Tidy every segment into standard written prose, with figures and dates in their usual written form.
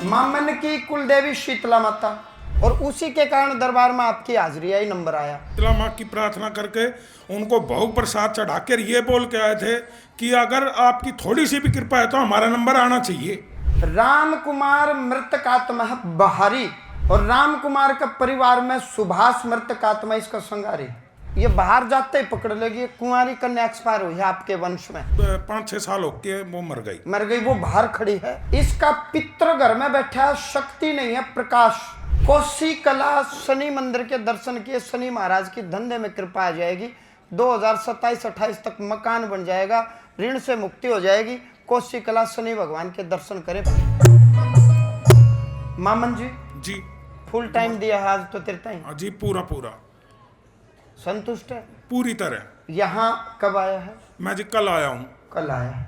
मामन की कुल देवी शीतला माता, और उसी के कारण दरबार में आपकी हाजिरी आई, नंबर आया। शीतला माँ की प्रार्थना करके उनको भोग प्रसाद चढ़ाकर ये बोल के आए थे कि अगर आपकी थोड़ी सी भी कृपा है तो हमारा नंबर आना चाहिए। राम कुमार मृतकात्मा बहारी, और राम कुमार का परिवार में सुभाष मृतकात्मा इसका संगारी। ये बाहर जाते ही पकड़ लेगी। ये कुंवारी कन्या एक्सपायर हुई है आपके वंश में, 5-6 साल हो के वो मर गई। वो बाहर खड़ी है। इसका पितृ घर में बैठा है, शक्ति नहीं है, प्रकाश। कोसी कला शनि मंदिर के दर्शन किए, शनि महाराज की धंधे में कृपा आ जाएगी। 2027-28 तक मकान बन जाएगा, ऋण से मुक्ति हो जाएगी। कोसी कला शनि भगवान के दर्शन करें। मामन जी जी फुल टाइम दिया है आज तो तेरे टाइम? जी पूरा पूरा संतुष्ट है पूरी तरह। यहाँ कब आया है? मैं जी कल आया हूँ। कल आया है।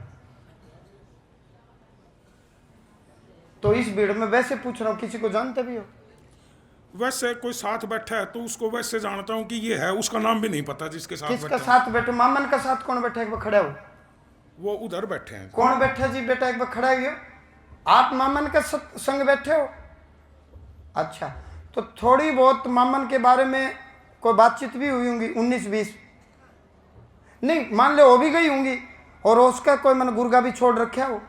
तो इस भीड़ में वैसे पूछ रहा हूँ, किसी को जानते भी हो? वैसे कोई साथ बैठा है तो उसको वैसे जानता हूँ कि ये है, उसका नाम भी नहीं पता जिसके साथ किसका बैठा साथ बैठे? मामन का साथ कौन बैठा है? एक बार खड़े हो। वो उधर बैठे हैं। कौन बैठा जी बेटा? एक बार खड़ा हुई हो। आप मामन के संग बैठे हो? अच्छा, तो थोड़ी बहुत मामन के बारे में कोई बातचीत भी हुई होंगी 19-20? नहीं, मान लो हो भी गई होंगी। और उसका कोई मन गुर्गा भी छोड़ रखा हो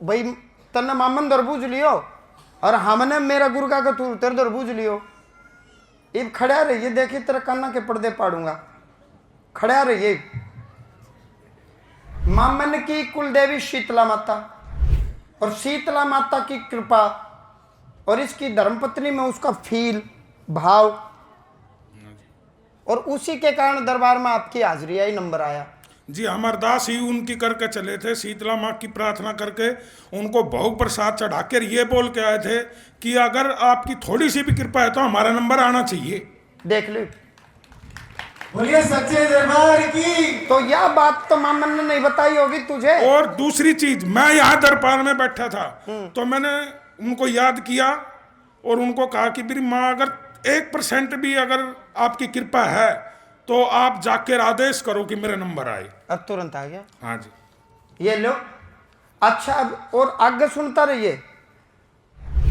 भाई। तन्ने मामन दर बूझ लियो और हमने मेरा गुर्गा का तू तेरे दर बूझ लियो। इब खड़ा रहिए, देखिए तेरे कान्ना के पर्दे पाड़ूंगा। खड़ा रहिए। मामन की कुल देवी शीतला माता, और शीतला माता की कृपा और इसकी धर्मपत्नी में उसका फील भाव, और उसी के कारण दरबार में आपकी हाजिरी आई, नंबर आया। जी अमरदास ही उनकी करके चले थे। शीतला माँ की प्रार्थना करके उनको भोग प्रसाद चढ़ाकर ये बोल के आए थे कि अगर आपकी थोड़ी सी भी कृपा है तो हमारा नंबर आना चाहिए। देख लो, बोलिए सच्चे दरबार की। तो यह बात तो मामन ने नहीं बताई होगी तुझे। और दूसरी चीज, मैं यहाँ दरबार में बैठा था तो मैंने उनको याद किया और उनको कहा कि मेरी माँ अगर 1% भी अगर आपकी कृपा है तो आप जाकर आदेश करो कि मेरा नंबर आए। अब तुरंत आ गया। हाँ जी। ये लो। अच्छा, अब और आगे सुनता रहिए।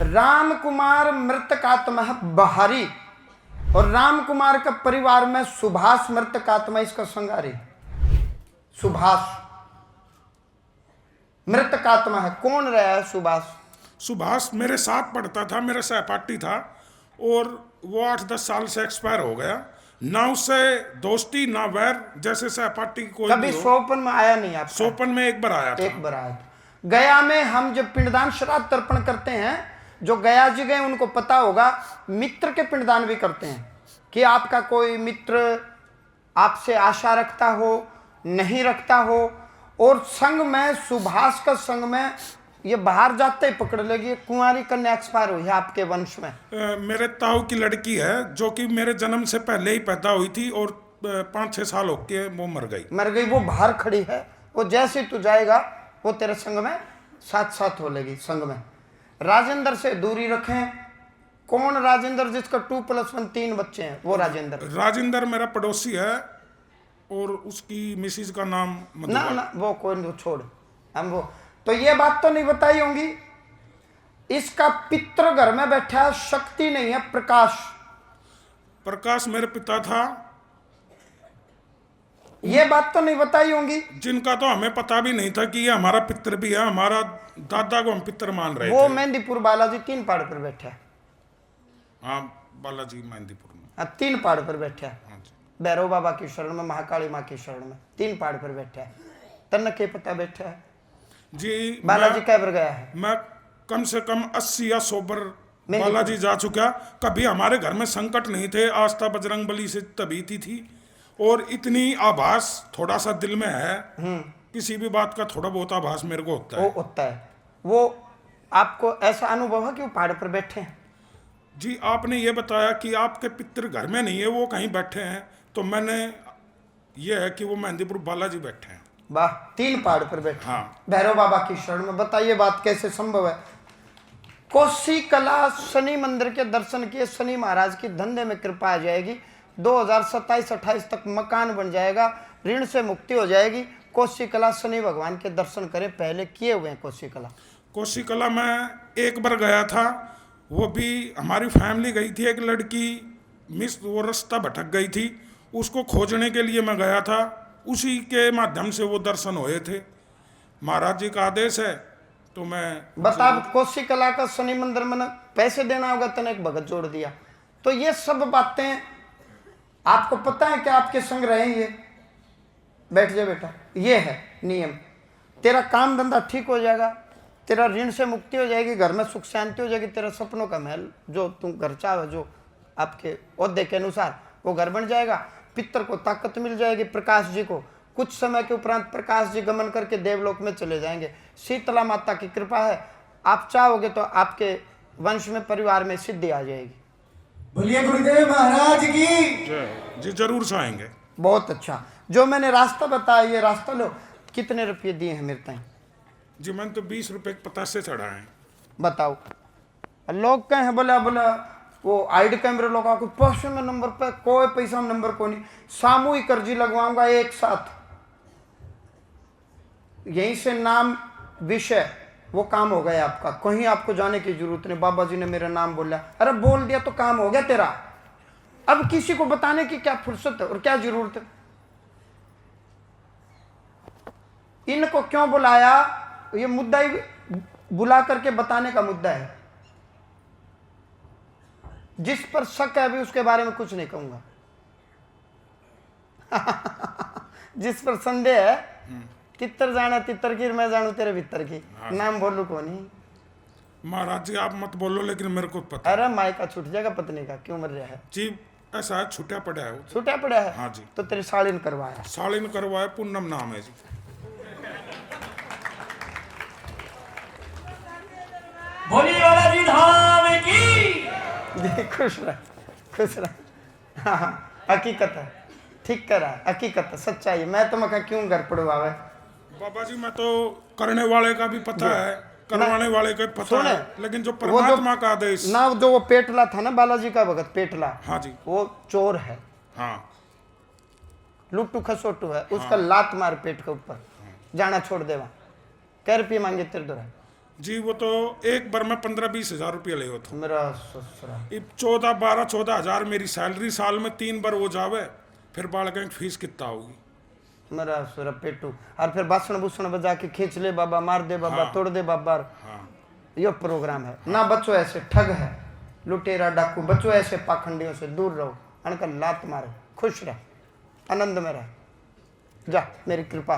राम कुमार मृतकात्मा बहारी, और राम कुमार का परिवार में सुभाष मृतकात्मा इसका संगारी। सुभाष मृतकात्मा है। कौन रहा है सुभाष? सुभाष मेरे साथ पढ़ता था, मेरा सहपाठी था, और वो 8-10 साल से एक्सपायर हो गया। ना उससे दोस्ती ना वैर, जैसे सहपाठी कोई कभी सोपन में आया नहीं आप? सोपन में एक बार आया था। एक बार आया था। गया में हम जब पिंडदान श्राद्ध तर्पण करते हैं, जो गया जी गए उनको पता होगा, मित्र के पिंडदान भी करते हैं कि आपका कोई मित्र आपसे आशा रखता हो, नहीं रखता हो। और संग में सुभाष का संग में ये बाहर जाते ही पकड़ लेगी। कुंवारी कन्या एक्सपायर हुई है आपके वंश में। मेरे ताऊ की लड़की है जो कि मेरे जन्म से पहले ही पैदा हुई थी, और 5-6 साल होके वो मर गई। वो बाहर खड़ी है। वो जैसे तू जाएगा वो तेरे संग में साथ साथ हो लेगी। संग में राजेंद्र से दूरी रखें। कौन राजेंद्र? जिसका 2+1 3 बच्चे हैं, वो राजेंद्र। राजेंद्र मेरा पड़ोसी है, और उसकी मिसिज का नाम ना ना, वो कोई नहीं, छोड़ हम वो। तो ये बात तो नहीं बताई होंगी। इसका पितृ घर में बैठा है, शक्ति नहीं है, प्रकाश। प्रकाश मेरे पिता था। ये बात तो नहीं बताई होंगी। जिनका तो हमें पता भी नहीं था कि ये हमारा पितर भी है। हमारा दादा को हम पितर मान रहे वो थे। मेहंदीपुर बालाजी 3 पहाड़ पर बैठा है। हाँ, बालाजी मेहंदीपुर में। 3 पहाड़ पर बैठा है। हाँ जी। भैरव बाबा की शरण में, महाकाली माँ की शरण में, 3 पहाड़ पर बैठा है। तन के पता बैठा है जी। बालाजी कै बार गया है? मैं कम से कम 80 या 100 बार बालाजी जा चुका। कभी हमारे घर में संकट नहीं थे। आस्था बजरंग बली से तबीती थी, और इतनी आभास थोड़ा सा दिल में है। किसी भी बात का थोड़ा बहुत आभास मेरे को होता है। वो होता है। वो आपको ऐसा अनुभव है कि वो पहाड़ पर बैठे हैं? जी, आपने ये बताया कि आपके पितर घर में नहीं है, वो कहीं बैठे हैं, तो मैंने ये है कि वो मेहंदीपुर बालाजी बैठे हैं। वाह, 3 पहाड़ पर बैठे। हाँ। भैरव बाबा की शरण में। बताइए बात कैसे संभव है? कोसी कला शनि मंदिर के दर्शन किए, शनि महाराज की धंधे में कृपा आ जाएगी। 2027-28 तक मकान बन जाएगा, ऋण से मुक्ति हो जाएगी। कोसी कला शनि भगवान के दर्शन करें। पहले किए हुए हैं कोसी कला। कोसी कला में एक बार गया था, वो भी हमारी फैमिली गई थी। एक लड़की मिस वो रास्ता भटक गई थी, उसको खोजने के लिए मैं गया था। उसी के माध्यम से वो दर्शन हुए थे। महाराज जी का आदेश है तो मैं बता, कोसी कला का शनि मंदिर में पैसे देना होगा, तने एक भगत जोड़ दिया। तो ये सब बातें आपको पता है कि आपके संग रहेंगे। बैठ जा बेटा, ये है नियम। तेरा काम धंधा ठीक हो जाएगा, तेरा ऋण से मुक्ति हो जाएगी, घर में सुख शांति हो जाएगी, तेरा सपनों का महल जो तुम घर चाहो, जो आपके ओहदे के अनुसार वो घर बन जाएगा। पितर को ताकत मिल जाएगी, प्रकाश जी को। कुछ समय के उपरांत प्रकाश जी गमन करके देवलोक में चले जाएंगे। शीतला माता की कृपा है, आप चाहोगे तो आपके वंश में, परिवार में सिद्धि आ जाएगी। बोलिए गुरुदेव महाराज की। जी जरूर से आएंगे। बहुत अच्छा। जो मैंने रास्ता बताया, ये रास्ता लो। कितने रुपये दिए हैं मेरे ताई? जी मैंने तो 20 रुपए 50 से चढ़ा है। बताओ। लोग कहे बोला वो आईडी कैमरे लगा के पैसे में नंबर पे, कोई पैसा में नंबर को नहीं। सामूहिक अर्जी लगवाऊंगा एक साथ, यहीं से नाम विषय वो काम हो गया आपका। कहीं आपको जाने की जरूरत नहीं। बाबा जी ने मेरा नाम बोला, अरे बोल दिया तो काम हो गया तेरा। अब किसी को बताने की क्या फुर्सत है और क्या जरूरत है? इनको क्यों बुलाया, ये मुद्दा ही बुला करके बताने का मुद्दा है। जिस पर शक है अभी उसके बारे में कुछ नहीं कहूंगा। जिस पर संदेह है, तितर जाना तितर की, मैं जानू तेरे भीतर की। नाम बोलू को नहीं। महाराज जी आप मत बोलो, लेकिन मेरे को पता। अरे माई का छूट जाएगा पत्नी का, क्यों मर रहा है? जी ऐसा है, छुट्टा पड़ा है वो। छूटा पड़ा है? हाँ जी। तो तेरी साड़ीन करवाया? साड़ीन करवाया, पूनम नाम है जी। बोलिए बालाजी धाम की। खुश रह, खुश रह। हाँ, हकीकत है, ठीक कर रहा है, हकीकत है, सच्चाई है। मैं तो मका क्यों घर पड़वावे? बाबा जी मैं तो करने वाले का भी पता है, करवाने वाले का भी पता सुने, है, लेकिन जो परमात्मा का आदेश ना, जो वो पेटला था ना, बालाजी का भगत पेटला, हाँ जी, वो चोर है, हाँ लुट्टू खसोटू है। उसका लात मार पेट के ऊपर, जाना छोड़ देवा। कै रुपये मांगे तेरे द्वारा? जी वो तो एक बार में 15-20 हजार रुपया ले होता। मेरा ससुरा 14 हजार मेरी सैलरी, साल में 3 बार वो जावे, फिर बाल की फीस कितना होगी? मेरा सुरा पेटू। और फिर बासण बुसण बजा के खींच ले बाबा, मार दे बाबा, हाँ। तोड़ दे बाबा। हाँ यो प्रोग्राम है ना। बच्चों ऐसे ठग है, लुटेरा डाकू, बच्चों ऐसे पाखंडियों से दूर रहो। अनका लात मारो, खुश रह, आनंद में रह। जा, मेरी कृपा।